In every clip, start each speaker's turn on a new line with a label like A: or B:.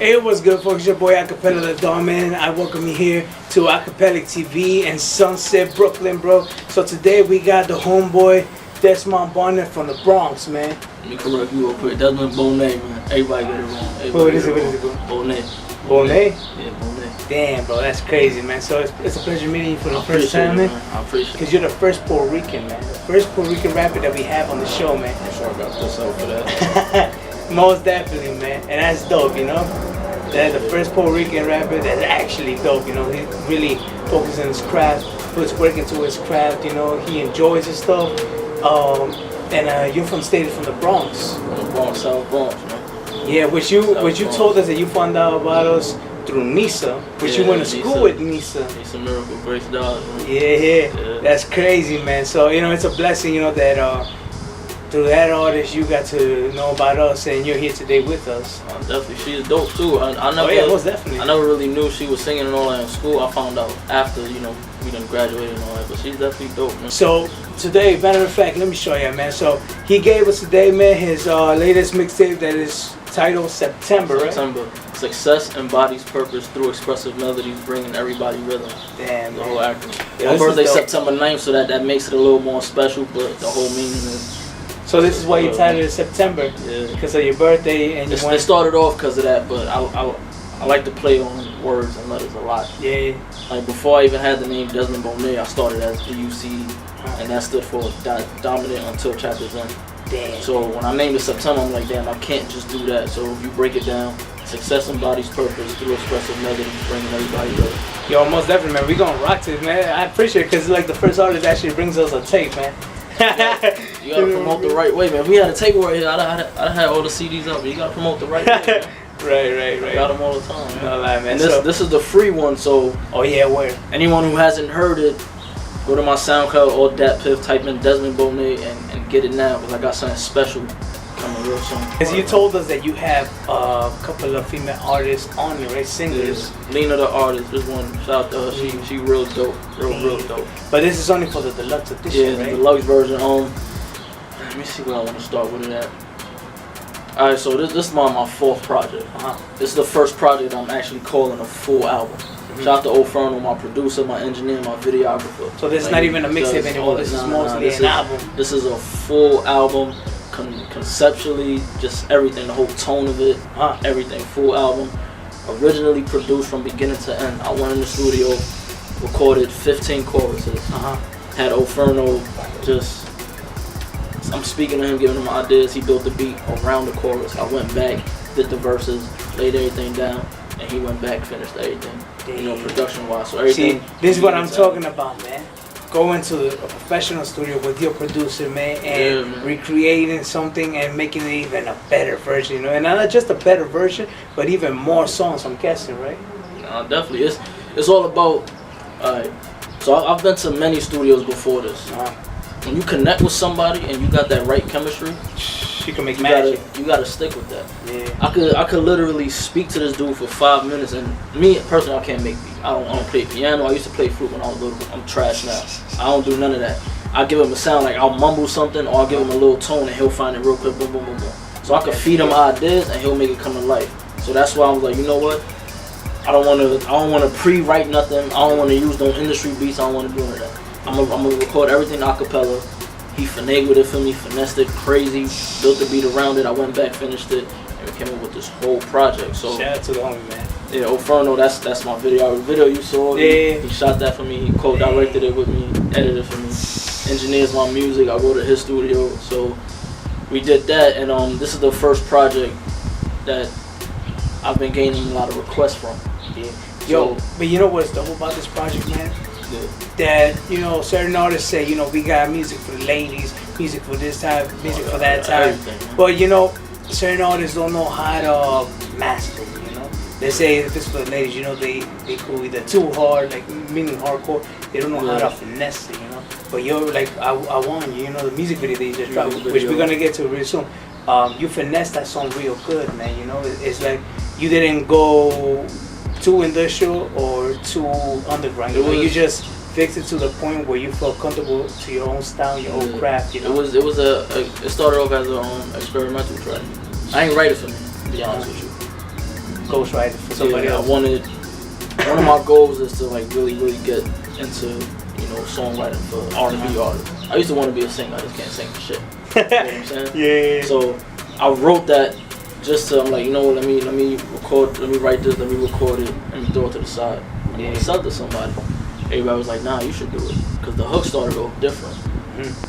A: Hey, what's good, folks? It's your boy Acapellic, man. I welcome you here to AcapellicTV in Sunset, Brooklyn, bro. So today we got the homeboy Desmond Bonet from the Bronx, man.
B: Let me correct you real quick. Desmond Bonet, man. Everybody get it wrong.
A: What is it, bro?
B: Bonet.
A: Bonet?
B: Yeah, Bonet.
A: Damn, bro, that's crazy, man. So it's a pleasure meeting you for the first time, man.
B: I appreciate it.
A: Because you're the first Puerto Rican, man. The first Puerto Rican rapper that we have on the show, man.
B: I'm sure I got this out for that.
A: Most definitely, man. And that's dope, you know? That's the first Puerto Rican rapper that's actually dope, you know? He really focuses on his craft, puts work into his craft, you know? He enjoys his stuff. And you're from the Bronx.
B: From the Bronx, South Bronx, man.
A: Yeah, which you told us that you found out about us through Nisa, which you went to school with Nisa.
B: Nisa Miracle, Grace Dodge, man.
A: Yeah, that's crazy, man. So, you know, it's a blessing, you know, that through that artist you got to know about us and you're here today with us.
B: Definitely, she's dope too. I never,
A: oh yeah, most definitely.
B: I never really knew she was singing and all that in school. I found out after, you know, we done graduated and all that, but she's definitely dope, man.
A: So today, matter of fact, let me show you, man. So he gave us today, man, his latest mixtape that is titled September, right?
B: September. Success embodies purpose through expressive melodies, bringing everybody rhythm.
A: Damn,
B: the whole acronym.
A: Yeah,
B: my birthday's September 9th, so that makes it a little more special, but the whole meaning is...
A: So this is why you titled it September?
B: Yeah.
A: Because of your birthday and you
B: It started off because of that, but I like to play on words and letters a lot.
A: Yeah.
B: Like before I even had the name Desmond Bonet, I started as DUC, and that stood for Dominant Until Chapters End.
A: Damn.
B: So when I named it September, I'm like, damn, I can't just do that. So if you break it down, success embodies purpose through expressive melodies, bringing everybody together.
A: Yo, most definitely, man. We gonna rock this, man. I appreciate it because like the first artist actually brings us a tape, man.
B: You gotta promote the right way, man. If we had a tape right here, I'd had all the CDs up, but you gotta promote the right way, man.
A: Right.
B: I got them all the time, man.
A: No lie, man.
B: And this is the free one, so...
A: Oh yeah, where?
B: Anyone who hasn't heard it, go to my SoundCloud or DatPiff, type in Desmond Bonet and get it now, because I got something special coming real soon.
A: Because you told us that you have a couple of female artists on here, right? Singers.
B: Yeah. Lena the artist, this one, shout out to her. She real dope, real dope.
A: But this is only for the deluxe edition, right?
B: Yeah, the deluxe version. Let me see where I want to start with it at. Alright, so this is my fourth project. This is the first project I'm actually calling a full album. Shout out to O'Fernal, my producer, my engineer, my videographer.
A: So this is not even a mixtape anymore, this is mostly an album.
B: This is a full album, conceptually, just everything, the whole tone of it, everything, full album. Originally produced from beginning to end. I went in the studio, recorded 15 choruses. Had O'Fernal just... I'm speaking to him, giving him ideas. He built the beat around the chorus. I went back, did the verses, laid everything down, and he went back, finished everything. You know, production-wise. So everything.
A: See, this is what I'm talking about, man. Going to a professional studio with your producer, man, and recreating something and making it even a better version, you know, and not just a better version, but even more songs. I'm guessing, right?
B: No, definitely. It's all about. So I've been to many studios before this. When you connect with somebody and you got that right chemistry,
A: you can make magic.
B: You gotta stick with that.
A: Yeah.
B: I could literally speak to this dude for 5 minutes, and me personally, I can't make beats. I don't play piano. I used to play flute when I was little. I'm trash now. I don't do none of that. I give him a sound, like I'll mumble something, or I'll give him a little tone, and he'll find it real quick. Boom, boom, boom, boom. So I could feed him ideas, and he'll make it come to life. So that's why I was like, you know what? I don't want to pre-write nothing. I don't want to use no industry beats. I don't want to do any of that. I'm gonna record everything acapella. He finagled it for me, finessed it crazy, built the beat around it. I went back, finished it, and we came up with this whole project. So
A: shout out to the homie, man.
B: Yeah, O'Fernal, that's my video. The video you saw, he shot that for me. He co-directed it with me, edited it for me, engineers my music. I go to his studio, so we did that. And this is the first project that I've been gaining a lot of requests from.
A: Yeah. Yo, but you know what's dope about this project, man? Yeah. That, you know, certain artists say, you know, we got music for the ladies, music for this type, music for that type. But, you know, certain artists don't know how to master it, you know? They say if it's for the ladies, you know, they go either too hard, like meaning hardcore, they don't know how to finesse it, you know? But you're like, I want you, you know, the music video that you just dropped, which we're gonna get to real soon. You finessed that song real good, man, you know? It's like you didn't go too industrial or too underground. You just fixed it to the point where you felt comfortable to your own style, your own craft. You know?
B: It started off as an experimental track. I ain't write it for me, to be honest with you.
A: Ghostwriter for somebody else.
B: One of my goals is to like really get into, you know, songwriting for R&B artists. I used to want to be a singer. I just can't sing for shit. You know what I'm saying?
A: Yeah.
B: So I wrote that. Just to, I'm like, you know what, let me record, let me write this, let me record it, let me throw it to the side. I'm gonna sell it to somebody. Everybody was like, nah, you should do it. Because the hook started off different.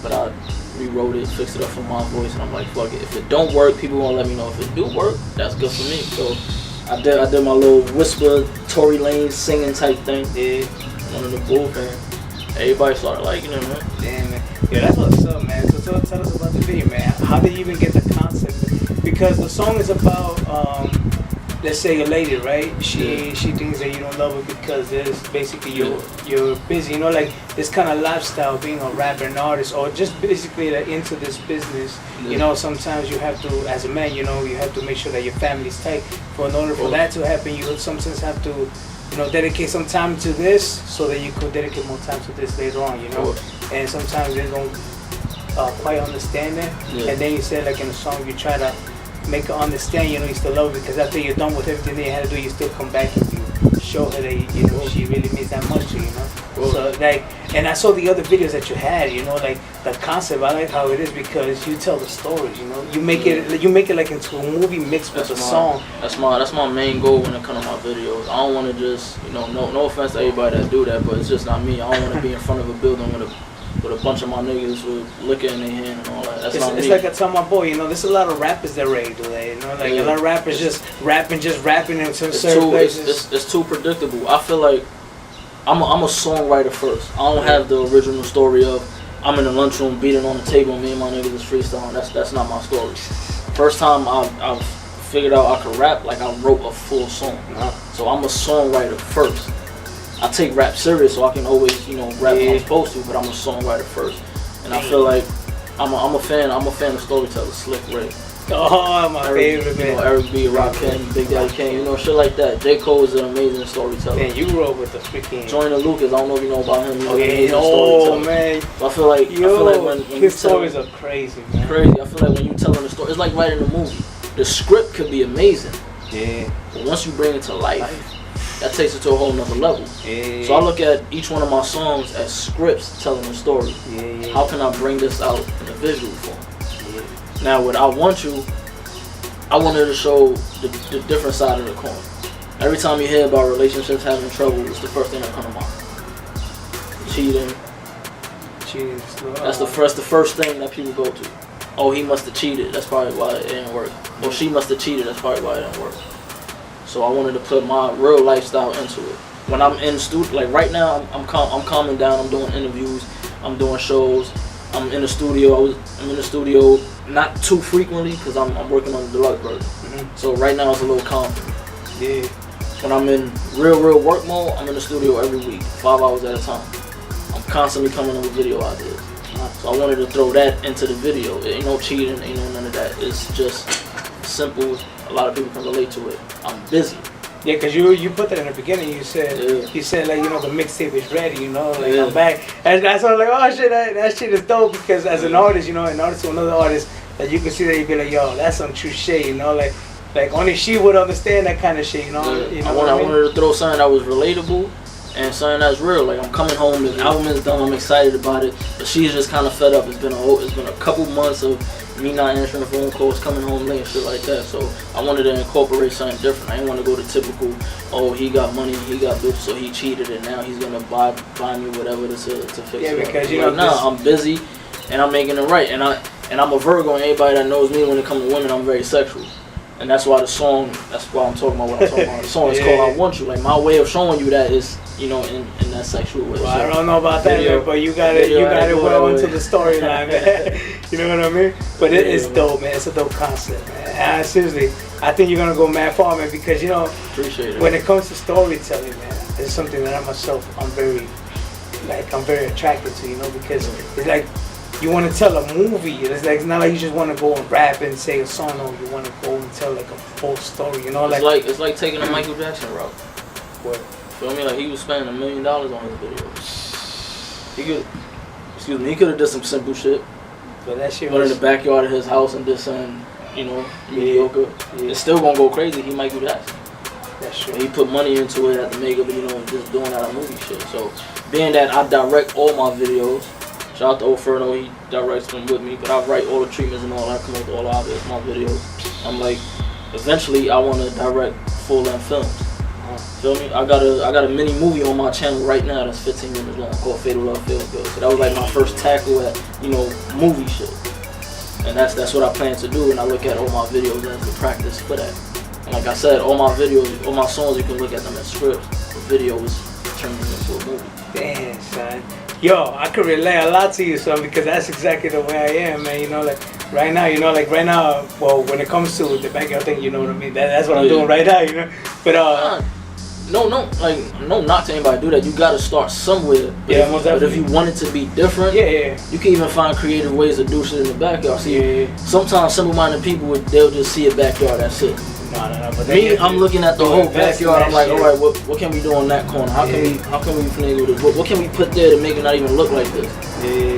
B: But I rewrote it, fixed it up for my voice, and I'm like, fuck it. If it don't work, people won't let me know. If it do work, that's good for me. So I did my little whisper, Tory Lane singing type thing. Yeah. One of the booth, and everybody started liking it, man.
A: Damn, man. Yeah, that's what's up, man. So tell us about the video, man. How did you even get the concept? Because the song is about, let's say a lady, right? She thinks that you don't love her because it's basically you're busy, you know, like this kind of lifestyle, being a rapper and artist, or just basically like into this business. You know, sometimes you have to, as a man, you know, you have to make sure that your family's tight. In order for that to happen, you sometimes have to, you know, dedicate some time to this so that you could dedicate more time to this later on, you know. And sometimes they don't quite understand that. And then you said, like in the song, you try to make her understand, you know, you still love her, because after you're done with everything that you had to do, you still come back and you show her that, you know, she really means that much to you, you know. So like, and I saw the other videos that you had, you know, like the concept, I like how it is because you tell the stories, you know, you make it like into a movie mixed with a song.
B: That's my main goal when it comes to my videos. I don't want to just, you know, no offense to everybody that do that, but it's just not me. I don't want to be in front of a building with a bunch of my niggas with liquor in their hand and all that. That's not me.
A: It's like I tell my boy, you know, there's a lot of rappers that ready to do that, you know, like a lot of rappers just rapping in certain places.
B: It's too predictable. I feel like I'm a songwriter first. I don't have the original story of I'm in the lunchroom beating on the table and me and my niggas is freestyling. That's not my story. First time I've figured out I could rap, like I wrote a full song. So I'm a songwriter first. I take rap serious, so I can always, you know, rap when I'm supposed to, but I'm a songwriter first. And I feel like I'm a fan of storytellers, Slick Rick.
A: Oh, my favorite, man.
B: You know, Eric B, Rakim, Big Daddy Kane, you know, shit like that. J. Cole is an amazing storyteller.
A: Man, you grew up with the freaking
B: Joyner Lucas, I don't know if you know about him.
A: Man.
B: So I feel like when
A: his stories are crazy, man.
B: Crazy. I feel like when you telling a story, it's like writing a movie. The script could be amazing. Yeah. But once you bring it to life, that takes it to a whole nother level. Yeah. So I look at each one of my songs as scripts telling a story. Yeah. How can I bring this out in a visual form? Yeah. Now with I Want You, I wanted to show the different side of the coin. Every time you hear about relationships having trouble, it's the first thing that comes to mind. Cheating. That's the first thing that people go to. Oh, he must have cheated. That's probably why it didn't work. Or she must have cheated. That's probably why it didn't work. So I wanted to put my real lifestyle into it. When I'm in studio, like right now, I'm calming down. I'm doing interviews. I'm doing shows. I'm in the studio. I'm in the studio not too frequently because I'm working on the deluxe version. So right now it's a little calm. Yeah. When I'm in real work mode, I'm in the studio every week, 5 hours at a time. I'm constantly coming up with video ideas. So I wanted to throw that into the video. It ain't no cheating, ain't no none of that. It's just simple. A lot of people can relate to it. I'm busy.
A: Yeah, cause you put that in the beginning. You said like, you know, the mixtape is ready. You know, like I'm back. And that's why I'm like, oh shit, that shit is dope. Because as an artist, you know, an artist to another artist, that you can see that you be like, yo, that's some true shit. You know, like only she would understand that kind of shit. You know,
B: I wanted to throw something that was relatable and something that's real. Like I'm coming home, the album is done. I'm excited about it, but she's just kind of fed up. It's been a couple months of me not answering the phone calls, coming home late and shit like that. So I wanted to incorporate something different. I didn't want to go to typical, oh, he got money, he got bitches, so he cheated and now he's gonna buy me whatever to fix it.
A: Yeah, because you know,
B: I'm busy and I'm making it right. And I'm a Virgo, and everybody that knows me when it comes to women, I'm very sexual. And that's why the song, that's why I'm talking about what I'm talking about. The song is called I Want You. Like, my way of showing you that is, you know, in that sexual way.
A: Well, I don't know about that, man, but you got it well into the storyline, man. You know what I mean? But it is dope, man. It's a dope concept, man. And seriously, I think you're gonna go mad far, man, because, you know,
B: appreciate it.
A: When it comes to storytelling, man, it's something that I myself, I'm very attracted to, you know, because it's like, you want to tell a movie. It's like, it's not like you just want to go and rap and say a song. No, you want to go and tell like a full story. You know,
B: it's like taking a Michael Jackson route.
A: What?
B: Feel me? Like, he was spending $1 million on his video. He could have done some simple shit.
A: But that shit
B: went in the backyard of his house and did something, you know, mediocre. Yeah. It's still gonna go crazy. He Michael Jackson.
A: That's true.
B: He put money into it at the makeup, you know, just doing that movie shit. So, being that I direct all my videos. Shout out to Oferno, he directs them with me, but I write all the treatments and all that, come up with all of my videos. I'm like, eventually I want to direct full-length films. Feel me? I got a mini movie on my channel right now that's 15 minutes long called Fatal Love Feels Good. So that was like my first tackle at, you know, movie shit. And that's what I plan to do, and I look at all my videos as the practice for that. And like I said, all my videos, all my songs, you can look at them as scripts. The video is turning into a movie.
A: Damn, son. Yo, I could relate a lot to you, son, because that's exactly the way I am, man. You know, like right now, well, when it comes to the backyard thing, you know what I mean? That's what I'm doing right now, you know? But,
B: no, not to anybody do that. You gotta start somewhere. But if you want it to be different, you can even find creative ways to do shit in the backyard. See, sometimes simple-minded people, they'll just see a backyard, that's it.
A: No. But
B: me, I'm looking at the whole backyard. I'm like, all right, what can we do on that corner? How can we finagle this? What can we put there to make it not even look like this?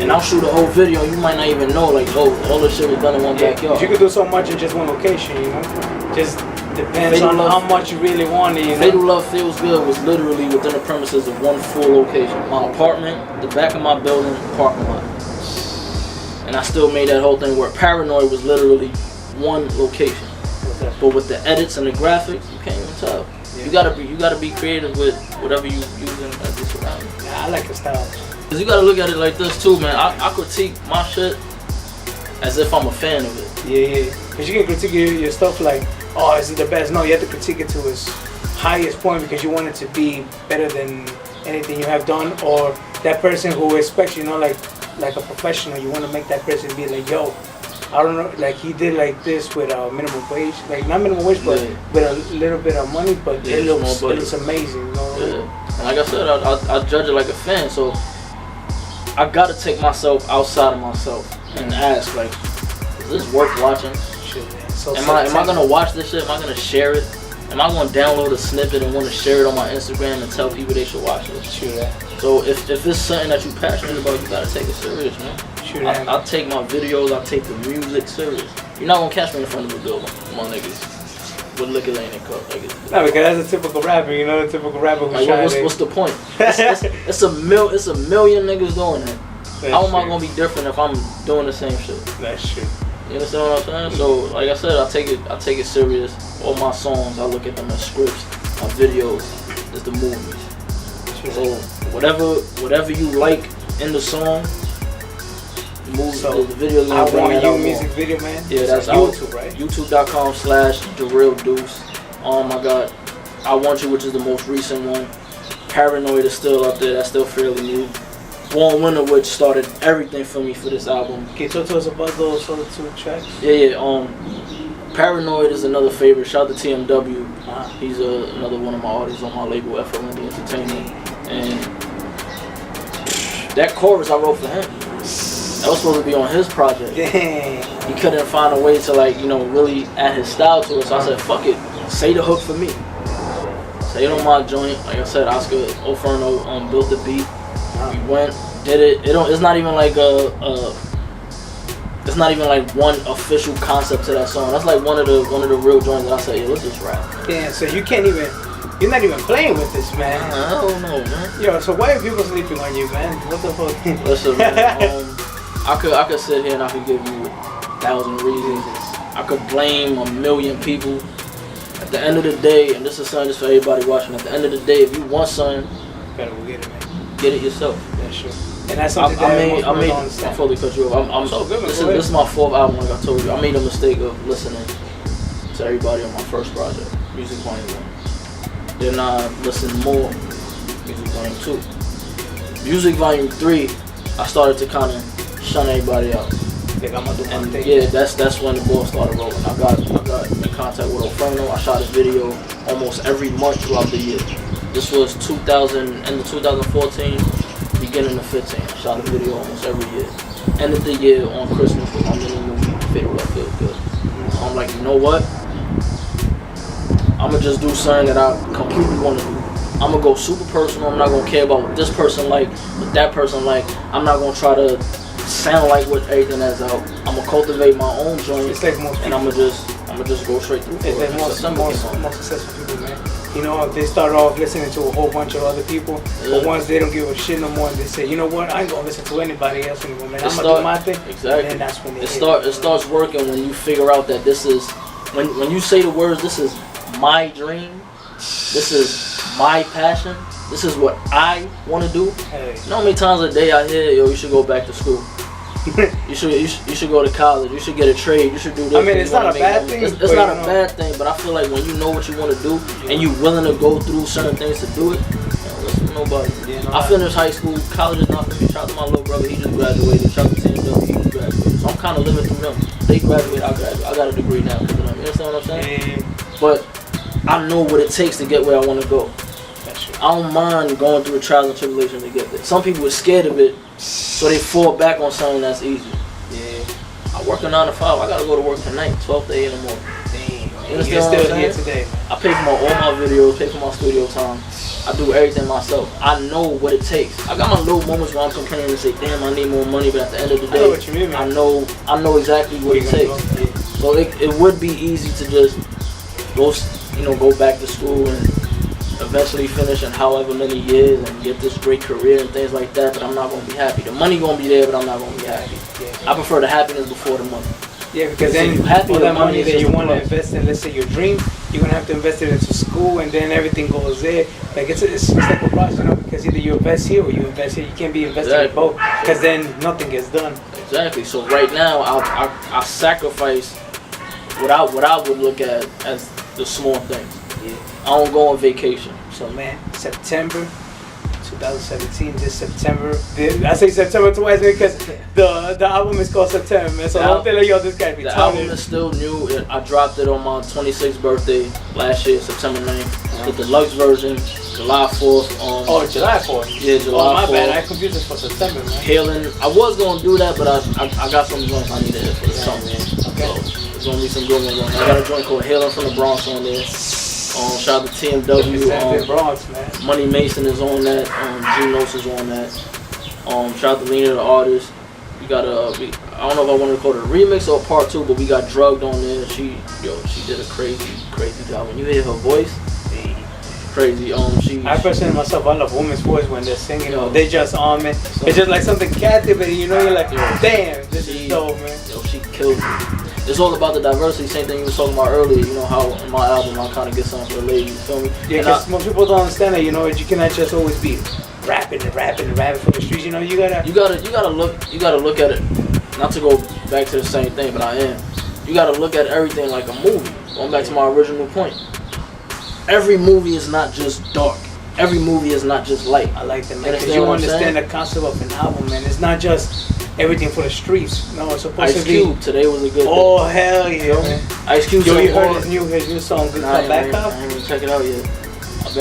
B: And I'll shoot a whole video, and you might not even know, like, oh, all this shit was done in one backyard.
A: You could do so much in just one location, you know. Just depends on how much you really want it. You know?
B: Fatal Love Feels Good was literally within the premises of one full location. My apartment, the back of my building, parking lot. And I still made that whole thing work. Paranoid was literally one location. But with the edits and the graphics, you can't even tell. You gotta be creative with whatever you using as your surroundings.
A: Yeah, I like the style.
B: Cause you gotta look at it like this too, man. I critique my shit as if I'm a fan of it.
A: Yeah. Cause you can critique your stuff like, oh, is it the best? No, you have to critique it to its highest point because you want it to be better than anything you have done, or that person who expects, you know, like a professional. You want to make that person be like, yo, I don't know, like he did like this with minimum wage, like not minimum wage, but with a little bit of money, but it looks amazing, you know.
B: And like I said, I judge it like a fan, so I gotta take myself outside of myself and ask, like, is this worth watching?
A: So
B: am I gonna watch this shit? Am I gonna share it? Am I gonna download a snippet and want to share it on my Instagram and tell people they should watch it? So if it's something that you're passionate about, you gotta take it serious, man. I take my videos, I take the music serious. You're not gonna catch me in front of a building, my niggas, with liquor lane and cup.
A: No, because that's a typical rapper, you know, the typical rapper who's
B: like, what's the point? It's a million niggas doing that. How am I gonna be different if I'm doing the same shit?
A: That's true.
B: You understand what I'm saying? So, like I said, I take it serious. All my songs, I look at them as scripts. My videos is the movies. So whatever you like in the song, the video.
A: I Want You music video, man.
B: Yeah, that's
A: YouTube, right?
B: YouTube.com/TheRealDeuce. I got I Want You, which is the most recent one. Paranoid is still up there. That's still fairly new. Born Winter, which started everything for me for this album.
A: Can you talk to us about those other two tracks?
B: Yeah. Paranoid is another favorite. Shout out to TMW. He's another one of my artists on my label, FLND Entertainment. And that chorus I wrote for him. That was supposed to be on his project.
A: Dang.
B: He couldn't find a way to, like, you know, really add his style to it. So I said, fuck it. Say the hook for me. Say it on my joint. Like I said, Oscar Oferno built the beat. We went, did it. It's not even like it's not even like one official concept to that song. That's like one of the real joints that I said, yo, let's just rap.
A: Yeah, so you're not even playing with this, man.
B: I don't know, man.
A: Yo, so why are people sleeping on you, man? What the fuck?
B: Listen, man, I could sit here and I could give you 1,000 reasons. I could blame 1,000,000 people. At the end of the day, and this is something just for everybody watching, at the end of the day, if you want something,
A: better go get it, man.
B: Get it yourself.
A: Yeah, sure. And that's something
B: I fully cut you off. I'm so good, this is my 4th album, like I told you. I made a mistake of listening to everybody on my first project, Music Volume 1. Then I listened more, Music Volume 2. Music Volume 3, I started to kind of shun everybody out. And yeah, that's when the ball started rolling. I got in contact with Inferno. I shot his video almost every month throughout the year. This was end of 2014, beginning of 15. I shot a video almost every year. End of the year on Christmas with my mini movie, Fade Away Feel Good. So I'm like, you know what? I'm gonna just do something that I completely want to do. I'm gonna go super personal. I'm not gonna care about what this person like, what that person like. I'm not gonna try to sound like what everything that's out. I'm gonna cultivate my own joint,
A: like most
B: and I'm gonna just go straight through.
A: It's like most successful people, man. You know, they start off listening to a whole bunch of other people, but once they don't give a shit no more, and they say, you know what, I ain't gonna listen to anybody else anymore, man. I'm gonna do my thing.
B: Exactly.
A: And that's when
B: it starts working when you figure out that this is when you say the words, this is my dream, this is my passion, this is what I want to do.
A: Hey.
B: You know how many times a day I hear, yo, you should go back to school. you should go to college. You should get a trade. You should do this.
A: I mean, it's not a bad thing.
B: It's not a bad thing, but I feel like when you know what you want to do and you're willing to go through certain things to do it, listen to nobody. I finished high school. College is not for me. Shout out to my little brother. He just graduated. Shout out to TMW. He just graduated. So I'm kind of living through them. They graduated. I graduated. I got a degree now. You understand what I'm saying? But I know what it takes to get where I want to go. I don't mind going through the trials and tribulations to get there. Some people are scared of it, so they fall back on something that's easy. Yeah. I work a 9 to 5. I gotta go to work tonight, 12 to 8 in the morning.
A: Damn.
B: You understand what I'm saying?
A: Here today.
B: I pay for all my videos, pay for my studio time. I do everything myself. I know what it takes. I got my little moments where I'm complaining and say, damn, I need more money, but at the end of the day,
A: I know what you mean, man.
B: I know exactly what it takes. So it would be easy to just go back to school and eventually finish in however many years and get this great career and things like that, but I'm not going to be happy. The money going to be there, but I'm not going to be happy. I prefer the happiness before the money.
A: Yeah, because then all that money that you want to invest in, let's say your dream, you're going to have to invest it into school, and then everything goes there. Like it's like a process, you know, because either you invest here or you invest here. You can't be investing in both, because then nothing gets done.
B: Exactly. So right now, I sacrifice what I would look at as the small things. I don't go on vacation.
A: So man, September 2017, this September. I say September twice because the album is called September, man. So I'm telling y'all, this guy be
B: the album is still new. I dropped it on my 26th birthday last year, September 9th. The deluxe version, July 4th.
A: July 4th?
B: Yeah, July 4th.
A: My bad, I confused it for September, man.
B: Healing. I was going to do that, but I got some joints I need to hit for the summer.
A: Okay.
B: So there's going to be some good ones on there. I got a joint called Healing from the Bronx on there. Shout out to TMW.
A: Bronx, man.
B: Money Mason is on that. Genos is on that. Shout out to Lena the artist. We got I don't know if I want to call it a remix or a part 2, but we got Drugged on there. She did a crazy job. When you hear her voice, crazy.
A: I personally myself, I love women's voice when they're singing. They just on me. It's just like something captivating. You know, you're like, damn, this is dope, man.
B: She killed me. It's all about the diversity, same thing you were talking about earlier, you know, how in my album I kind of get something for the ladies, you feel me?
A: Yeah, because most people don't understand that, you know, you cannot just always be rapping for the streets, you know, you gotta look at it, not to go back to the same thing, but I am. You gotta look at everything like a movie, going back to my original point. Every movie is not just dark. Every movie is not just light. I like that, man, because you understand the concept of an album, man. It's not just everything for the streets. No, it's supposed to be.
B: Ice Cube today was a good
A: day. Hell yeah, man.
B: Ice Cube.
A: Yo, you heard his new song, Good Come Back Up?
B: I ain't even check it out yet.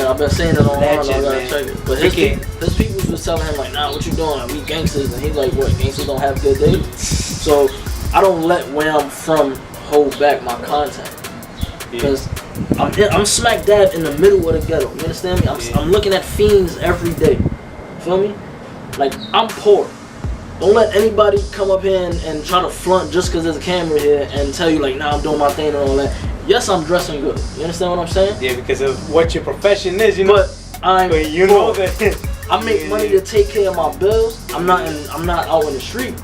B: I've been saying it online. I gotta check it. But his people was telling him like, nah, what you doing? Like, we gangsters, and he's like, what? Gangsters don't have good days. So I don't let where I'm from hold back my content, because I'm smack dab in the middle of the ghetto. You understand me? I'm looking at fiends every day. Feel me? Like, I'm poor. Don't let anybody come up here and try to front just because there's a camera here and tell you like, nah, I'm doing my thing and all that. Yes, I'm dressing good. You understand what I'm saying?
A: Yeah, because of what your profession is, you know.
B: But
A: you know that
B: I make money to take care of my bills. I'm not out in the street,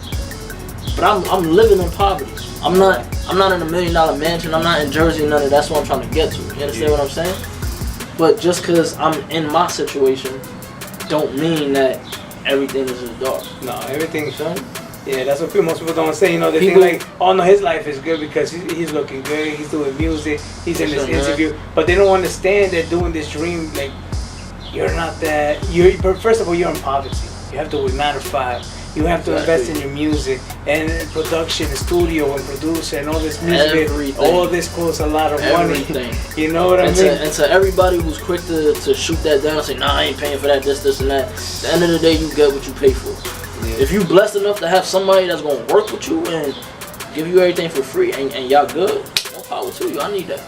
B: but I'm living in poverty. I'm not in $1 million mansion. I'm not in Jersey. None of that's what I'm trying to get to. You understand what I'm saying? But just because I'm in my situation, don't mean that everything is just dark.
A: No, everything. Yeah, that's what most people don't say. You know, they think like, oh no, his life is good because he's looking good, he's doing music, he's in this interview. But they don't understand that doing this dream, like, you're not that. First of all, you're in poverty. You have to work 9 to 5. You have to invest in your music and production, and studio and producer and all this music.
B: Everything.
A: All this costs a lot of money. You know what I mean?
B: And to everybody who's quick to shoot that down and say, nah, I ain't paying for that, this, and that. At the end of the day, you get what you pay for. Yeah. If you blessed enough to have somebody that's gonna work with you and give you everything for free, and y'all good, more power to you. I need that.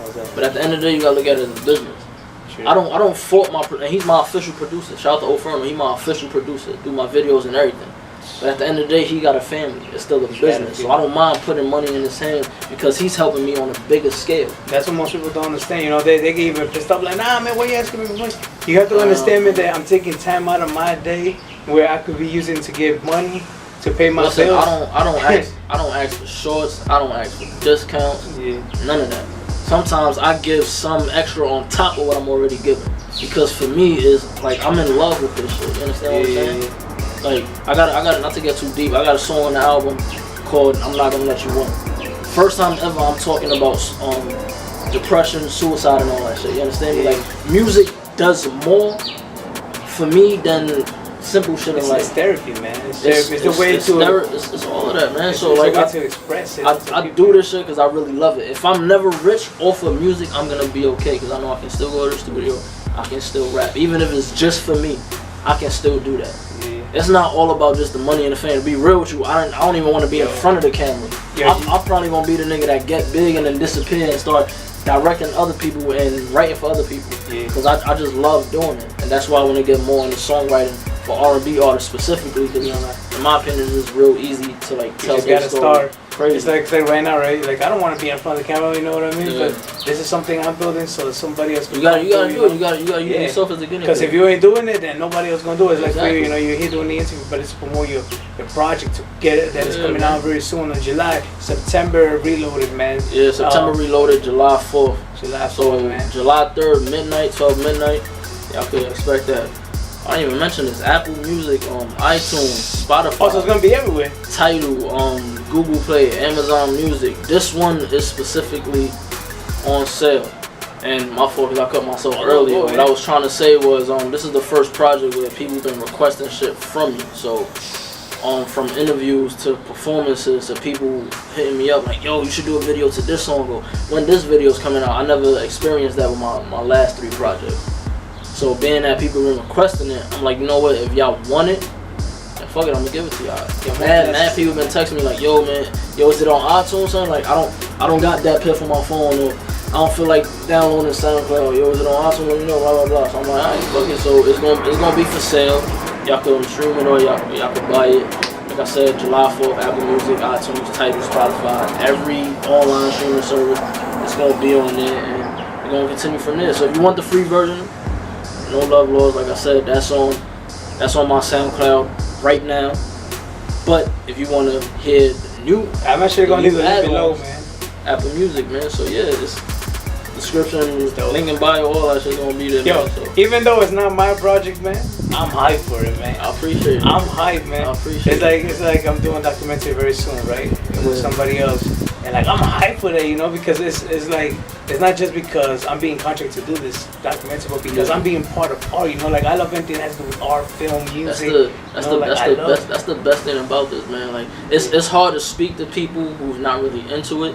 B: Okay. But at the end of the day, you gotta look at it as a business. Sure. I don't fault and he's my official producer. Shout out to O'Ferno, he's my official producer, do my videos and everything. But at the end of the day, he got a family. It's still a business. So I don't mind putting money in his hand because he's helping me on a bigger scale.
A: That's what most people don't understand. You know, they get even pissed off like, nah, man, why you asking me for money? You have to understand, man, that I'm taking time out of my day where I could be using to give money to pay my bills.
B: I don't ask for shorts. I don't ask for discounts. Yeah. None of that. Sometimes I give some extra on top of what I'm already giving. Because for me, it's like I'm in love with this shit. You understand what I'm saying? Like, I got not to get too deep, I got a song on the album called I'm Not Gonna Let You Win. First time ever I'm talking about depression, suicide, and all that shit. You understand me? Like, music does more for me than simple shit in life. It's
A: therapy, man. It's the way to...
B: It's all of that, man.
A: It's
B: so, like,
A: to express it.
B: I do this shit because I really love it. If I'm never rich off of music, I'm going to be okay because I know I can still go to the studio. I can still rap. Even if it's just for me, I can still do that. It's not all about just the money and the fame. To be real with you, I don't even want to be in front of the camera. I'm probably going to be the nigga that get big and then disappear and start directing other people and writing for other people. Because I just love doing it. And that's why I want to get more into songwriting for R&B artists specifically. Because, you know, in my opinion, it's real easy to like tell their story. Crazy.
A: It's like right now, right? Like, I don't want to be in front of the camera, you know what I mean? But this is something I'm building, so somebody else can
B: do it. You gotta use yourself as a guinea pig.
A: Because if you ain't doing it, then nobody else gonna do it. It's like for you, you know, you're here doing the interview, but it's to promote your project to get it. That is coming out very soon in July. September Reloaded, man.
B: Yeah, September Reloaded, July 4th.
A: July 4th,
B: so
A: man.
B: July 3rd, midnight, 12 midnight. Y'all could expect that. I didn't even mention this. Apple Music, iTunes, Spotify.
A: Oh, so it's gonna be everywhere.
B: Tidal, Google Play, Amazon Music. This one is specifically on sale. And my fault because I cut myself earlier. What I was trying to say was, this is the first project where people been requesting shit from you. So, from interviews to performances to people hitting me up like, yo, you should do a video to this song. Or when this video's coming out, I never experienced that with my last 3 projects. So being that people been requesting it, I'm like, you know what, if y'all want it, then fuck it, I'm gonna give it to y'all. Mad people been texting me like, yo man, is it on iTunes, son? Like I don't got DatPiff on my phone, or I don't feel like downloading SoundCloud. Yo, is it on iTunes? Let me know, blah blah blah. So I'm like, alright, fuck it. So it's gonna be for sale. Y'all can stream it or y'all can buy it. Like I said, July 4th, Apple Music, iTunes, Tidal, Spotify, every online streaming service. It's gonna be on there, and we're gonna continue from there. So if you want the free version, No Love Laws, like I said, that's on my SoundCloud right now. But if you want to hear the new,
A: I'm actually gonna leave the link below, man.
B: Apple Music, man. So yeah, this description, link in bio, all that shit gonna be there.
A: Yo,
B: man, so.
A: Even though it's not my project, man, I'm hyped for it, man.
B: I appreciate it.
A: I'm hyped, man.
B: I appreciate it.
A: It's like I'm doing a documentary very soon, right? With somebody else. And like I'm hyped for that, you know, because it's like it's not just because I'm being contracted to do this documentary, but because I'm being part of art, you know, like I love anything that has to do with art, film, music.
B: That's the best thing about this, man. Like it's hard to speak to people who's not really into it.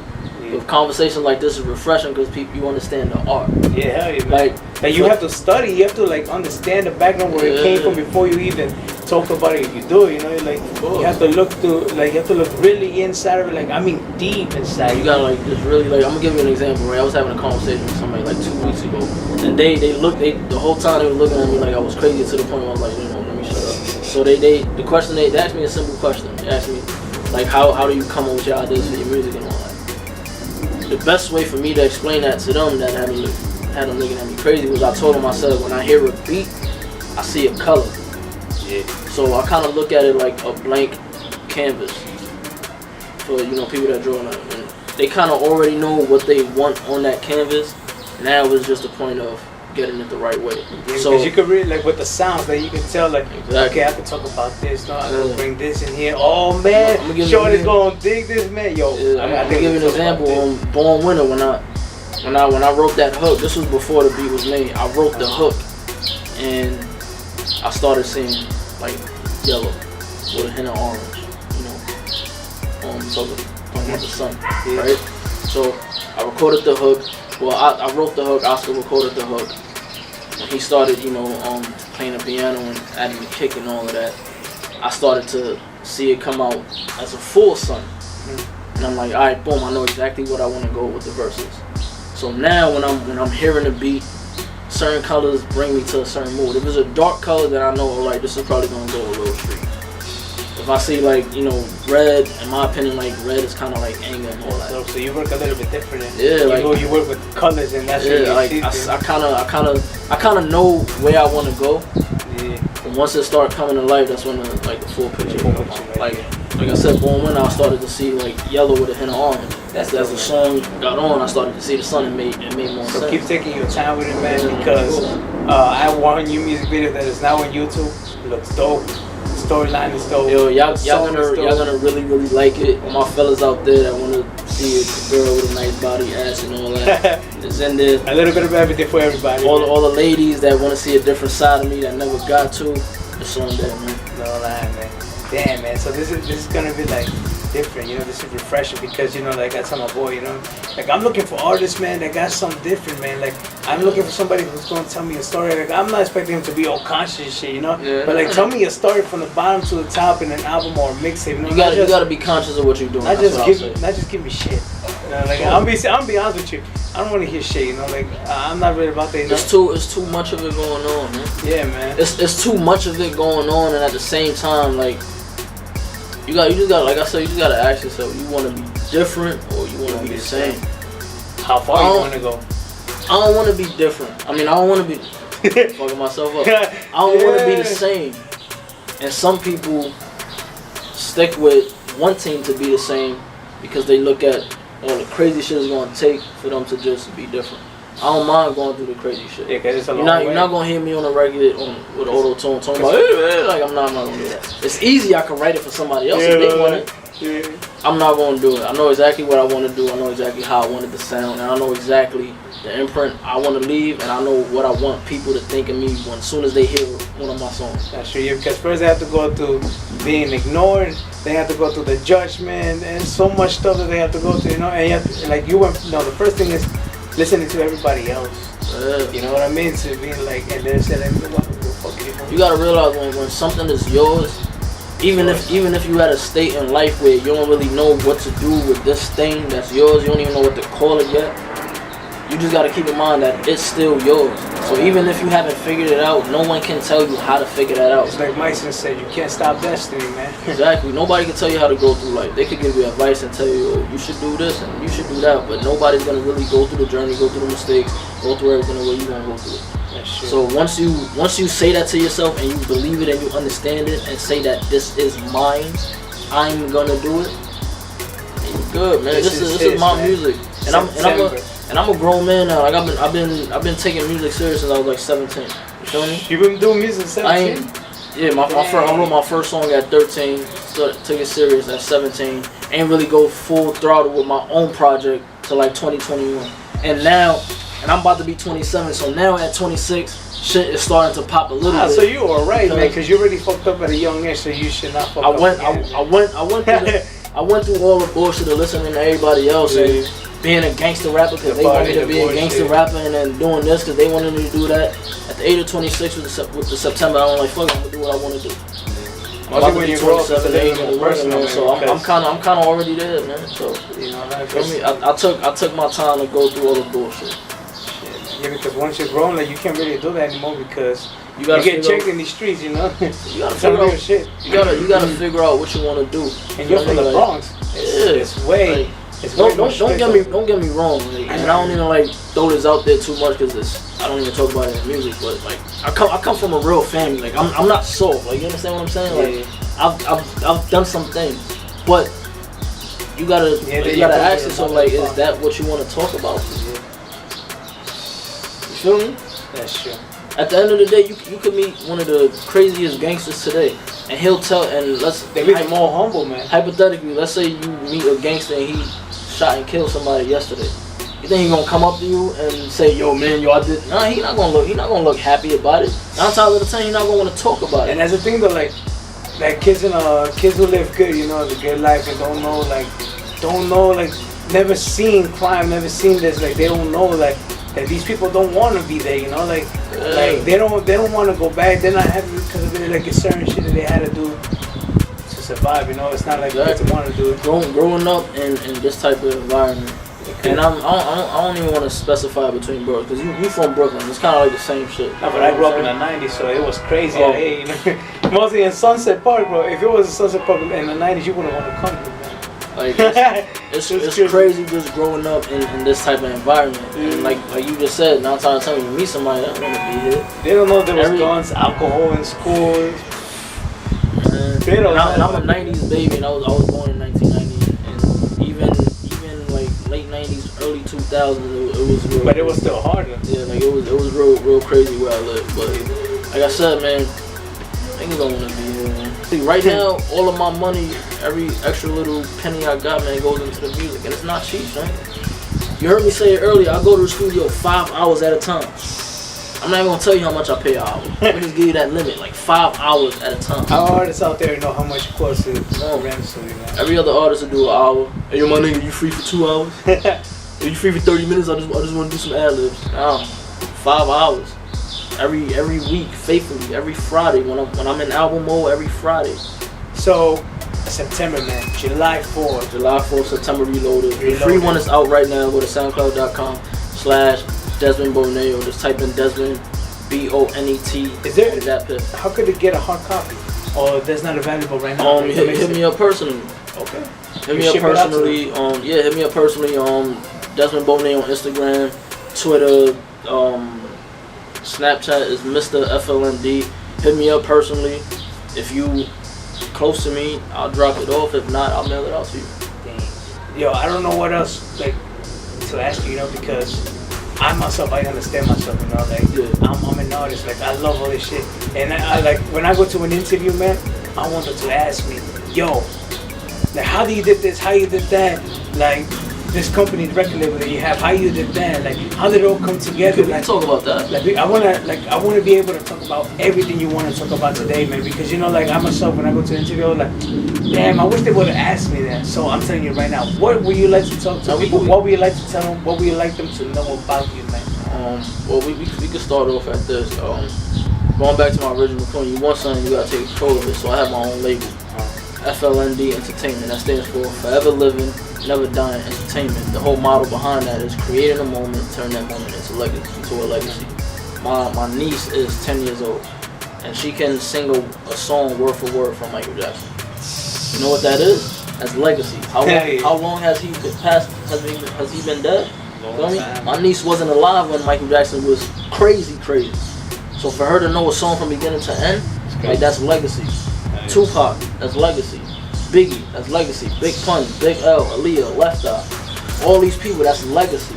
B: With conversations like this is refreshing because you understand the art.
A: Yeah, hell yeah, man. Like you have to study, you have to like understand the background where it came from before you even talk about it. If you do it, you know, like you have to look really inside of it. Like I mean, deep inside.
B: You gotta like just really like. I'm gonna give you an example. Right, I was having a conversation with somebody like 2 weeks ago, and they the whole time they were looking at me like I was crazy to the point where I was like, you know, let me shut up. So they asked me a simple question. They asked me like how do you come up with your ideas for your music and all that. The best way for me to explain that to them that had them looking at me crazy was I told them, I said, when I hear a beat, I see a color. Yeah. So I kind of look at it like a blank canvas for, you know, people that draw on it. And they kind of already know what they want on that canvas. Now it's just a point of getting it the right way.
A: Yeah,
B: so
A: because you could really, like, with the sounds, that you can tell, like,
B: exactly.
A: okay, I can talk about this. No, I can bring this in here. Oh man, Shorty's gonna dig this, man. Yo,
B: yeah, I'm gonna give you an example on Born Winner. When I wrote that hook, this was before the beat was made. I wrote the hook, and I started seeing like yellow with a hint of orange, you know, talking about the sun, right? So I recorded the hook. Well, I wrote the hook. Oscar recorded the hook. When he started, you know, playing the piano and adding the kick and all of that, I started to see it come out as a full sun. And I'm like, all right, boom, I know exactly what I want to go with the verses. So now when I'm hearing the beat, certain colors bring me to a certain mood. If it's a dark color, then I know, all right, this is probably gonna go a little street. If I see, like, you know, red, in my opinion, like red is kind of like anger and all that.
A: So you work a little bit different.
B: Yeah, like
A: you work with colors, and that's
B: yeah, like I kind of know where I want to go.
A: Yeah.
B: And once it starts coming to life, that's when the full picture comes out. Like I said, Born Winner, I started to see like yellow with a hint of orange. As the song got on, I started to see the sun and made more sense.
A: So keep taking your time with it, man, because I have one new music video that is now on YouTube. It looks dope. Storyline is dope.
B: Yo, y'all gonna really like it. All my fellas out there that wanna see a girl with a nice body, ass, and all that, it's in there.
A: A little bit of everything for everybody.
B: All the ladies that wanna see a different side of me that never got to, it's on there, man.
A: No lie, man. Damn, man. So this is gonna be like different, you know. This is refreshing because, you know, like I tell my boy, you know, like I'm looking for artists, man, that got something different, man. Like I'm looking for somebody who's gonna tell me a story. Like I'm not expecting him to be all conscious and shit, you know.
B: Yeah,
A: but like tell me a story from the bottom to the top in an album or a mixtape. You know,
B: you gotta be conscious of what you're doing.
A: Not just give me shit. You know, like I'm be honest with you. I don't want to hear shit, you know. Like I'm not really about that. You know?
B: It's too much of it going on, man.
A: Yeah, man.
B: It's too much of it going on, and at the same time, like. You just got, like I said, you just gotta ask yourself, you wanna be different or you wanna be the same?
A: How far you wanna go?
B: I don't wanna be different. I mean, I don't wanna be fucking myself up. I don't wanna be the same. And some people stick with wanting to be the same because they look at all the crazy shit it's gonna take for them to just be different. I don't mind going through the crazy shit.
A: Yeah, cause it's a long
B: way.
A: You're
B: You're not gonna hear me on a regular with auto-tune talking about, hey, like I'm not gonna do that. It's easy, I can write it for somebody else if they want it.
A: Yeah.
B: I'm not gonna do it. I know exactly what I want to do. I know exactly how I want it to sound, and I know exactly the imprint I want to leave, and I know what I want people to think of me as soon as they hear one of my songs.
A: That's true, because first they have to go through being ignored, they have to go through the judgment, and so much stuff that they have to go through, you know. And you have to, like, the first thing is listening to everybody else. You know what I mean? So being like, and then say like, what the fuck are you doing?
B: You gotta realize when something is yours, even if you at a state in life where you don't really know what to do with this thing that's yours, you don't even know what to call it yet. You just gotta keep in mind that it's still yours. So even if you haven't figured it out, no one can tell you how to figure that out.
A: It's like Myson said, you can't stop destiny, man.
B: Exactly. Nobody can tell you how to go through life. They could give you advice and tell you, oh, you should do this and you should do that, but nobody's gonna really go through the journey, go through the mistakes, go through everything the way you wanna go through it.
A: That's true.
B: So once you say that to yourself and you believe it and you understand it and say that this is mine, I'm gonna do it, you're good, man. This is my music. And I'm a grown man now. Like I've been taking music serious since I was like 17. You feel me?
A: You been doing music since 17?
B: I wrote my first song at 13. Took it serious at 17. Ain't really go full throttle with my own project till like 2021. And I'm about to be 27. So now at 26, shit is starting to pop a little bit.
A: So you alright, man? Because you already fucked up at a young age, so you should not fuck up.
B: I went through all the bullshit of listening to everybody else and being a gangster rapper because they wanted me to be a gangster rapper, and then doing this because they wanted me to do that. At the age of 26 with the September, I'm like, fuck it, I'm gonna do what I want to do. I'm about to be 27, 8, so I'm kind of already there, man. So
A: you know,
B: for me, I took my time to go through all the bullshit.
A: Yeah, because once you're grown, like you can't really do that anymore because you get checked in these streets, you know.
B: You gotta figure out shit. You gotta figure out what you want to do.
A: And you're from the Bronx. It's way.
B: Don't get me wrong, like, and I don't even like throw this out there too much because I don't even talk about it in music. But like I come from a real family. Like I'm not soft. Like you understand what I'm saying? Like I've done some things, but you gotta ask yourself like, is that what you want to talk about? You feel me?
A: That's true.
B: At the end of the day, you could meet one of the craziest gangsters today, and he'll tell. And
A: they be more humble, man.
B: Hypothetically, let's say you meet a gangster and he shot and killed somebody yesterday. You think he gonna come up to you and say, "Yo, man, I did"? Nah, he not gonna look happy about it. 9 times out of 10, he's not gonna want to talk about it.
A: And that's the thing, though, like kids who live good, you know, the good life, and don't know, never seen crime, never seen this, like they don't know, like that these people don't want to be there, you know, like they don't want to go back. They're not happy because of it, like a certain shit that they had to do to survive, you know. It's not like kids want to do it.
B: Growing up in this type of environment. And I don't even want to specify between bros, because you from Brooklyn. It's kind of like the same shit.
A: No, but I grew up in the 90s, so it was crazy. Oh. You know? Mostly in Sunset Park, bro. If it was in Sunset Park in the 90s, you wouldn't want to come here, man.
B: Like, it's crazy just growing up in this type of environment. And like you just said, 9 times out of 10, when you meet somebody that want to be here.
A: They don't know there was guns, alcohol in school.
B: I'm a 90s baby, and I was born in 1990, and even like late 90s, early 2000s, it was real.
A: But it was still harder.
B: Yeah, like it was real crazy where I live. But like I said, man, niggas don't want to be here, man. See, right now, all of my money, every extra little penny I got, man, goes into the music, and it's not cheap, man. You heard me say it earlier. I go to the studio 5 hours at a time. I'm not even gonna tell you how much I pay an hour. Let me just give you that limit, like 5 hours at a time.
A: Our artists out there know how much it costs to rent studio, man.
B: Every other artist will do an hour. Hey, yo, my nigga, you free for 2 hours? You free for 30 minutes? I just want to do some ad-libs. 5 hours. Every week, faithfully, every Friday. When I'm in album mode, every Friday.
A: So, September, man. July 4th.
B: July 4th, September Reloaded. The free one is out right now. Go to SoundCloud.com/Desmond Bonet, or just type in Desmond Bonet.
A: Is there
B: DatPiff.
A: How could it get a hard copy? Or that's not available right now?
B: Hit me up personally.
A: Okay.
B: Hit me up personally. Hit me up personally. Desmond Bonet on Instagram, Twitter, Snapchat is Mr. FLND. Hit me up personally. If you close to me, I'll drop it off. If not, I'll mail it out to you.
A: Dang. Yo, I don't know what else to ask you, you know, because I myself, I understand myself, you know, like I'm an artist, like I love all this shit, and I like when I go to an interview, man, I want them to ask me, yo, like how do you did this, how you did that, like this company, the record label that you have, how you did that, like how did it all come together?
B: We can talk about that.
A: Like I wanna be able to talk about everything you want to talk about today, man, because you know, like I myself, when I go to an interview, I was like, damn, I wish they would have asked me that. So I'm telling you right now, what would you like to talk to people? What would you like to tell them? What would you like them to know about you, man?
B: Well, we could start off at this. Going back to my original point, you want something, you gotta take control of it. So I have my own label, FLND Entertainment. That stands for Forever Living, Never Dying Entertainment. The whole model behind that is creating a moment, turn that moment into a legacy. My niece is 10 years old, and she can sing a song word for word from Michael Jackson. You know what that is? That's legacy. How long has he been passed? Has he been dead? My niece wasn't alive when Michael Jackson was crazy. So for her to know a song from beginning to end, like that's legacy. Nice. Tupac, that's legacy. Biggie, that's legacy. Big Pun, Big L, Aaliyah, Left Eye. All these people, that's legacy.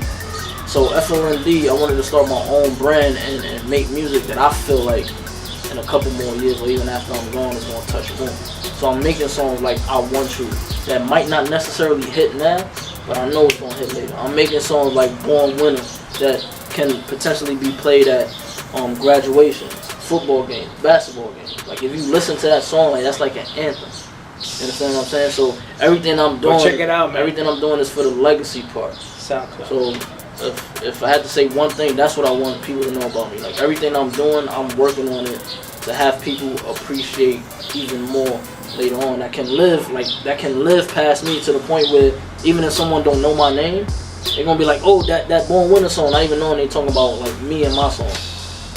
B: So FLND, I wanted to start my own brand and make music that I feel like in a couple more years or even after I'm gone, it's gonna touch home. So I'm making songs like I Want You that might not necessarily hit now, but I know it's gonna hit later. I'm making songs like Born Winner that can potentially be played at graduations, football games, basketball games. Like if you listen to that song, like that's like an anthem. You understand what I'm saying? So everything I'm doing,
A: check it out, man.
B: Everything I'm doing is for the legacy part.
A: SoundCloud.
B: So if I had to say one thing, that's what I want people to know about me. Like everything I'm doing, I'm working on it to have people appreciate even more later on. That can live past me to the point where even if someone don't know my name, they're gonna be like, oh, that Born Winner song, not even knowing they talking about like me and my song,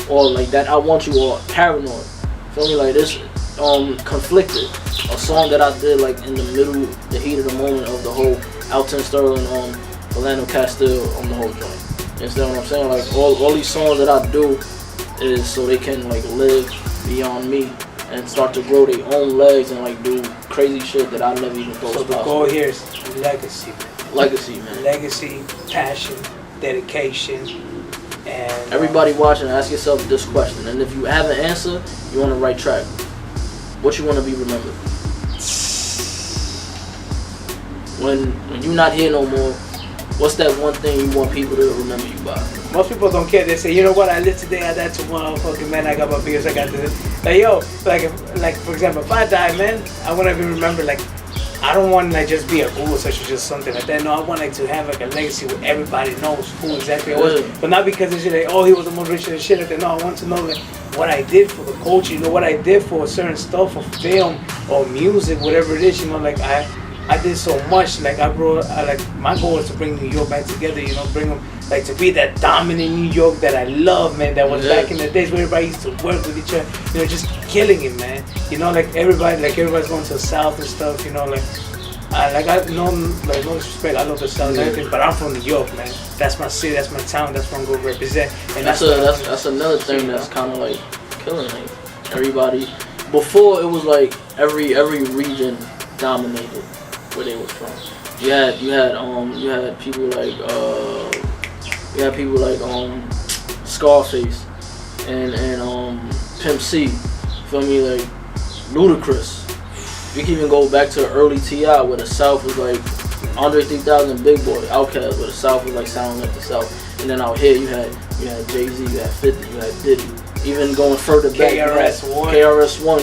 B: or like that I Want You, or Paranoid. Feel me? Like this, Conflicted, a song that I did like in the middle, the heat of the moment of the whole Alton Sterling, Orlando Castile on the whole joint. You understand what I'm saying? Like all these songs that I do is so they can like live beyond me and start to grow their own legs and like do crazy shit that I never even thought was possible.
A: So the goal here is legacy, man.
B: Legacy, man.
A: Legacy, passion, dedication, and
B: Everybody watching, ask yourself this question, and if you have an answer, you on the right track. What you want to be remembered? When you're not here no more, what's that one thing you want people to remember you by?
A: Most people don't care. They say, you know what, I lived today, I died tomorrow. Fucking man, I got my beers, I got this. Like, yo, like for example, if I die, man, I want to be remembered. Like, I don't want to like just be a ghoul such as just something like that. No, I want like to have like a legacy where everybody knows who exactly I was. But not because it's like, oh, he was the most rich and shit like that. No, I want to know like what I did for the culture, you know, what I did for certain stuff, or film or music, whatever it is, you know, like I did so much. Like like my goal is to bring New York back together, you know, bring them like to be that dominant New York that I love, man. That was back in the days where everybody used to work with each other, you know, just killing it, man. You know, like everybody's going to the South and stuff, you know, like I no disrespect, I love the South and everything, but I'm from New York, man. That's my city, that's my town, that's what I'm gonna represent. And
B: that's another thing that's kind of like killing it. Everybody before it was like every region dominated where they was from. You had people like Scarface and Pimp C, feel me, like Ludacris. You can even go back to the early T.I. where the South was like Andre 3000, Big Boy, Outkast, where the South was like sounding like the South. And then out here you had Jay-Z, you had 50, you had Diddy. Even going further back, KRS-One,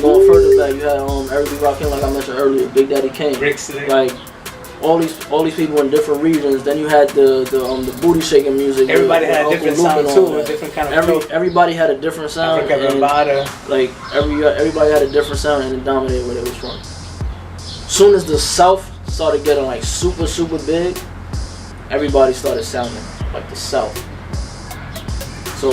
B: going further back, you had Eric B. Rakim, like I mentioned earlier, Big Daddy Kane. Like all these people in different regions. Then you had the booty shaking music.
A: Everybody had a different sound too, a different kind of
B: everybody had a different sound. Like everybody had a different sound, and it dominated where they was from. Soon as the South started getting like super big, everybody started sounding like the South. So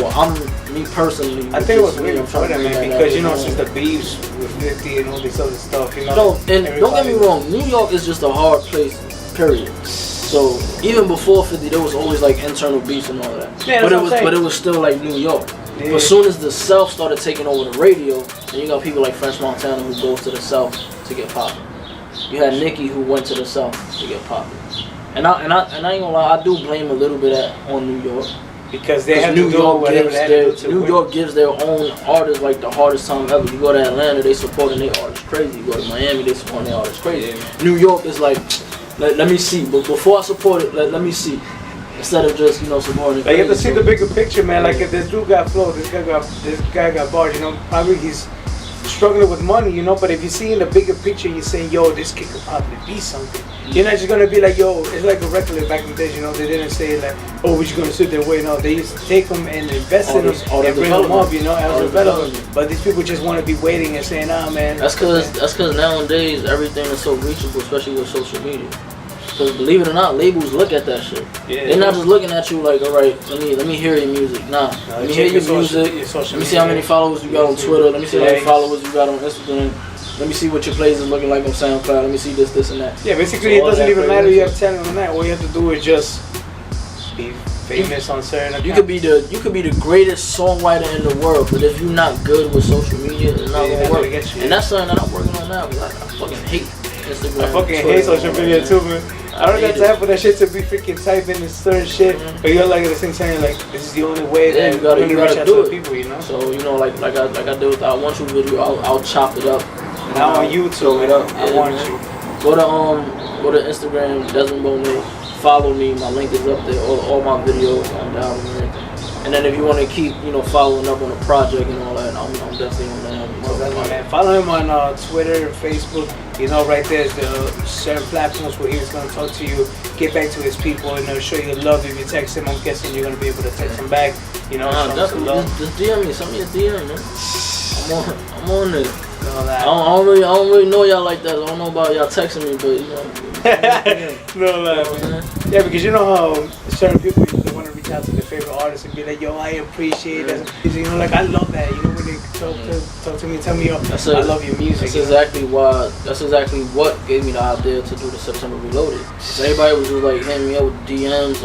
B: me personally,
A: I think it was really important, man, because you know, since the beefs with 50 and all this other stuff, you know.
B: No, and don't get me wrong, New York is just a hard place, period. So even before 50, there was always like internal beefs and all that. Yeah, but it was still like New York. Yeah. But as soon as the South started taking over the radio, then you got people like French Montana who goes to the South to get poppin'. You had Nicki who went to the South to get poppin'. And I ain't gonna lie, I do blame a little bit on New York.
A: Because they have New York
B: New York gives their own artists like the hardest time ever. You go to Atlanta, they supporting their artists crazy. You go to Miami, they supporting their artists crazy. Yeah. New York is like, let me see. But before I support it, let me see. Instead of just, you know, supporting it.
A: Like you have to see the bigger picture, man. Like if this dude got flow, this guy got bars, you know, probably he's struggling with money, you know, but if you see in the bigger picture, you're saying, yo, this kid could probably be something. You're not just gonna be like, yo, it's like a record back in the days, you know, they didn't say like, oh, we're just gonna sit there and wait. No, they used to take them and invest in them and bring them up, you know, as development. But these people just want to be waiting and saying, ah, man.
B: That's cause nowadays everything is so reachable, especially with social media. Because believe it or not, labels look at that shit. Yeah, they're not just looking at you like, all right, let me hear your music. Nah, let me hear your music. Let me see how many followers you got on Twitter. Let me see how many followers you got on Instagram. Let me see what your plays is looking like on SoundCloud. Let me see this, and that.
A: Yeah, basically it doesn't even matter you have talent or not. All you have to do is just be famous on certain accounts.
B: You could be the greatest songwriter in the world, but if you're not good with social media, it's not gonna work. And that's something that I'm working on now. Because I fucking hate Instagram.
A: I fucking hate social media too, man. I don't got time for that shit to be freaking typing and certain shit, but you're like at the same time like this is the only way that
B: you gotta
A: reach out
B: do
A: to
B: it.
A: People, you know.
B: So you know, like I did with the I Want You video, I'll chop it up.
A: Now on YouTube,
B: it up.
A: I Want You.
B: Go to Instagram, Desmond Bonet. Follow me. My link is up there. All my videos on down there. And then if you want to keep, you know, following up on the project and all that, I'm definitely on that.
A: Follow him on Twitter and Facebook. You know, right there's the certain platforms where he's going to talk to you, get back to his people, and show you love. If you text him, I'm guessing you're going to be able to text him back. You know,
B: definitely. Just DM me. Send me a DM, man. I'm on it. I don't really know y'all like that. I don't know about y'all texting me, but you know.
A: Yeah, because you know how certain people usually want to reach out to their favorite artists and be like, yo, I appreciate that. You know, like I love that. You know, when they talk to me, tell me, yo, I love your music.
B: That's exactly what gave me the idea to do the September Reloaded. So everybody was just like hitting me up with DMs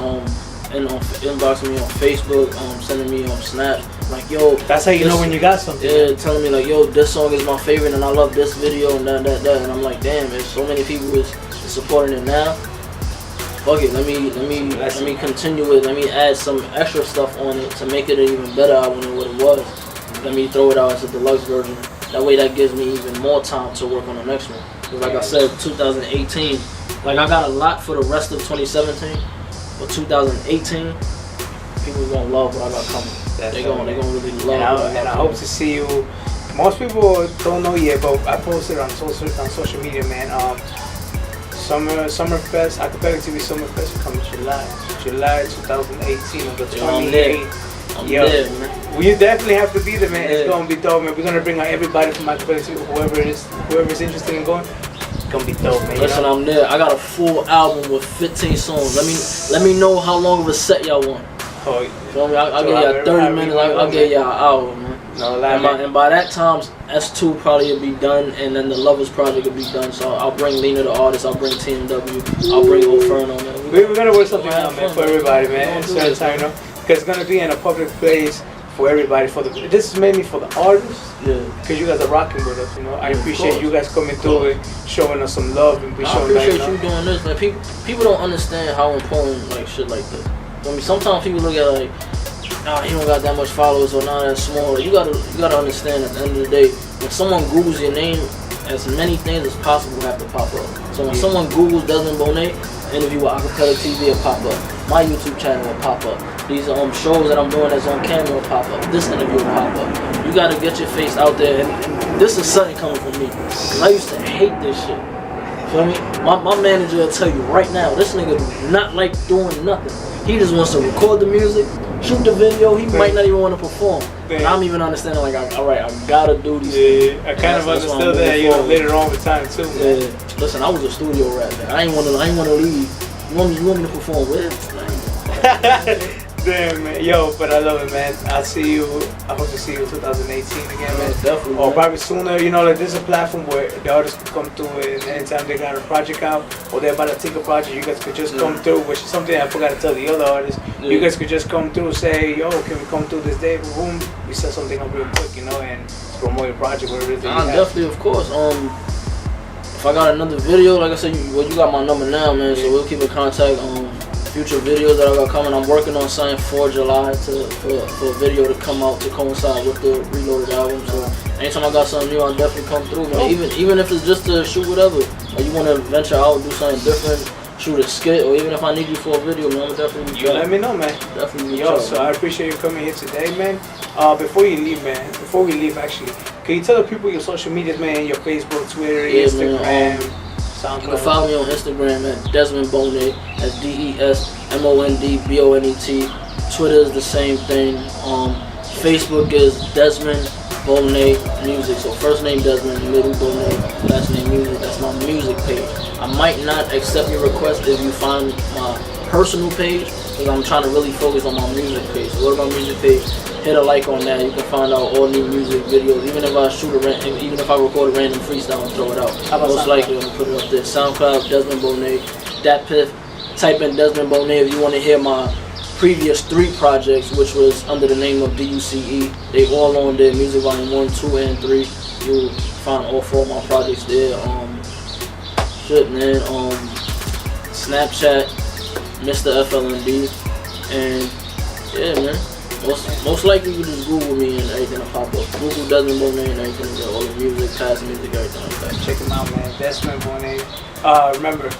B: and inboxing me on Facebook, sending me on Snap. Like, yo,
A: that's how you know when you got something.
B: Yeah, telling me like, yo, this song is my favorite and I love this video and that. And I'm like, damn, there's so many people is supporting it now. fuck it, let me continue it. Let me add some extra stuff on it to make it an even better album than what it was. Let me throw it out as a deluxe version. That way, that gives me even more time to work on the next one. Because like I said, 2018, like I got a lot for the rest of 2017, but 2018, people gonna love what I got coming. They gonna really love it.
A: And I hope to see you. Most people don't know yet, but I posted on social media, man. Summerfest, AcapellicTV Summerfest is coming July 2018 on the 28th.
B: I'm there, man.
A: We definitely have to be there, man. It's gonna be dope, man. We're gonna bring out everybody from AcapellicTV, whoever's interested in going. It's gonna be dope, man.
B: Listen, I'm there. I got a full album with 15 songs. Let me know how long of a set y'all want.
A: Oh,
B: I'll give y'all 30 minutes. I'll give y'all an hour, man.
A: No lie,
B: and by that time, S2 probably will be done, and then the Lovers Project will be done. So I'll bring Lena the artist, I'll bring TMW, I'll bring Inferno, man.
A: We're gonna work something out, man, for everybody, man. Certain time, you know, because it's gonna be in a public place for everybody. This is mainly for the artists, because you guys are rocking with us, you know. I appreciate you guys coming through and showing us some love and
B: I appreciate you doing this, man. People don't understand how important like shit like this. I mean, sometimes people look at like, nah, he don't got that much followers or not that small. You gotta understand at the end of the day, when someone Googles your name, as many things as possible have to pop up. So when someone Googles Desmond Bonet, interview with AcapellicTV will pop up. My YouTube channel will pop up. These shows that I'm doing that's on camera will pop up. This interview will pop up. You gotta get your face out there, and this is something coming from me. Cause I used to hate this shit. Feel me? My manager will tell you right now, this nigga do not like doing nothing. He just wants to record the music, shoot the video. He might not even want to perform. And I'm even understanding like, alright, I gotta do these things.
A: I kind of understood that, you know, later on with time too. Man.
B: Yeah. Listen, I was a studio rat, man. I ain't want to leave. You want me to perform with it?
A: Damn, man. Yo, but I love it, man. I'll see you. I hope to see you in 2018 again, man.
B: Definitely.
A: Or probably sooner. You know, like this is a platform where the artists can come through and anytime they got a project out or they're about to take a project, you guys could just come through, which is something I forgot to tell the other artists. You guys could just come through, say, yo, can we come through this day? Boom. We set something up real quick, you know, and promote your project, whatever it is.
B: Definitely, of course. If I got another video, like I said, you got my number now, man. So we'll keep in contact on future videos that I got coming. I'm working on something for July for a video to come out to coincide with the Reloaded album. So anytime I got something new, I'll definitely come through, man. Even if it's just to shoot whatever, or you want to venture out and do something different, shoot a skit, or even if I need you for a video, man, I'm definitely.
A: You let me know, man.
B: Definitely.
A: Yo, so I appreciate you coming here today, man. Before we leave, actually, can you tell the people your social medias, man, your Facebook, Twitter, Instagram,
B: man,
A: SoundCloud?
B: You can follow me on Instagram at Desmond Bonet, that's DesmondBonet. Twitter is the same thing. Facebook is Desmond Bonet Music. So first name Desmond, middle Bonet, last name Music. That's my music page. I might not accept your request if you find my personal page, because I'm trying to really focus on my music page. So go to my music page, hit a like on that. You can find out all new music videos. Even if I even if I record a random freestyle and throw it out, most likely I'm gonna put it up there. SoundCloud, Desmond Bonet, DatPiff. Type in Desmond Bonet if you want to hear my previous 3 projects, which was under the name of DUCE. They all on there, Music Volume 1, 2, and 3. You'll find all 4 of my projects there. Shit, man. Snapchat, Mr. FLNB, and yeah, man. Most likely you just Google me and everything will pop up. Google Desmond Bonet and everything, all the music, past music, everything like that.
A: Check him out, man. Desmond Bonet. Remember,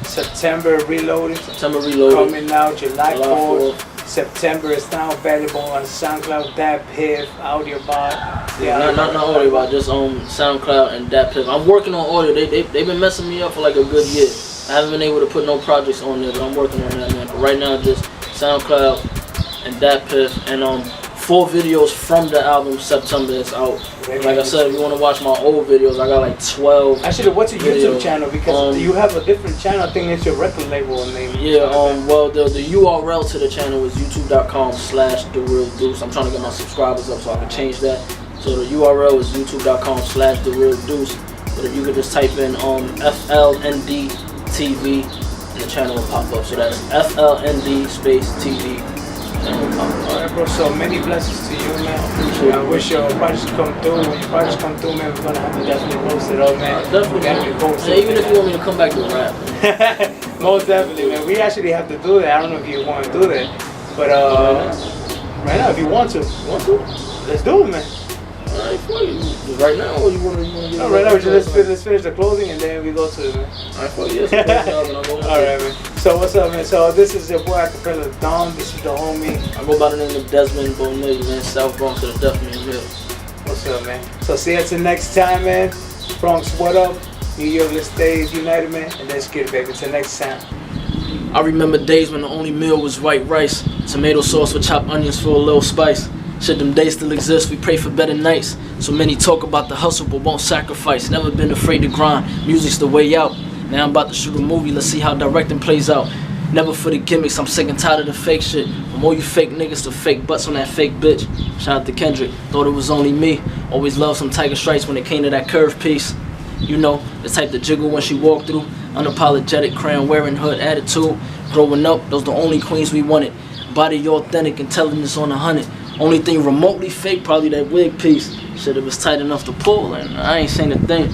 A: September Reloaded. Coming out July 4th. September is now available on SoundCloud, DatPiff, AudioBot.
B: Yeah, not AudioBot, just on SoundCloud and DatPiff. I'm working on audio. They've been messing me up for like a good year. I haven't been able to put no projects on there, but I'm working on that, man. But right now, just SoundCloud and DatPiff, and 4 videos from the album September is out. Like I said, if you want to watch my old videos, I got like 12.
A: Actually, what's your YouTube channel? Because you have a different channel. I think it's your record label name.
B: Yeah. Well, the URL to the channel is youtube.com/TheRealDeuce. I'm trying to get my subscribers up so I can change that. So the URL is youtube.com/TheRealDeuce. But if you could just type in FLND TV, and the channel will pop up. So that's FLND space TV.
A: Alright, bro. So many blessings to you, man. I wish your projects come through. When your projects come through, man, we're gonna have to definitely post it up, man.
B: Definitely.
A: Gotta be posted.
B: Yeah, even if you want me to come back to rap.
A: Most definitely, man. We actually have to do that. I don't know if you want to do that, but right now, if you want to, let's do it, man.
B: Alright, fuck you. Just right now, or you wanna get?
A: No, right now, let's finish the closing and then we go to it, man.
B: Alright, fuck you.
A: Alright, man. So what's up, man? So this is your boy Acapellic Don. This is the homie.
B: I go by the name of Desmond Bonet, man. South Bronx to the death, man. Yeah.
A: What's up, man? So see you until next time, man. Bronx, what up? New York, let's stay united, man. And let's get it, baby. Till next time.
B: I remember days when the only meal was white rice, tomato sauce with chopped onions for a little spice. Shit, them days still exist, we pray for better nights. So many talk about the hustle but won't sacrifice. Never been afraid to grind, music's the way out. Now I'm about to shoot a movie, let's see how directing plays out. Never for the gimmicks, I'm sick and tired of the fake shit. From all you fake niggas to fake butts on that fake bitch. Shout out to Kendrick, thought it was only me. Always loved some Tiger Stripes when it came to that curve piece. You know, the type to jiggle when she walked through. Unapologetic, crayon wearing hood attitude. Growing up, those the only queens we wanted. Body authentic, intelligence on 100. Only thing remotely fake, probably that wig piece. Shit, it was tight enough to pull, and I ain't saying a thing.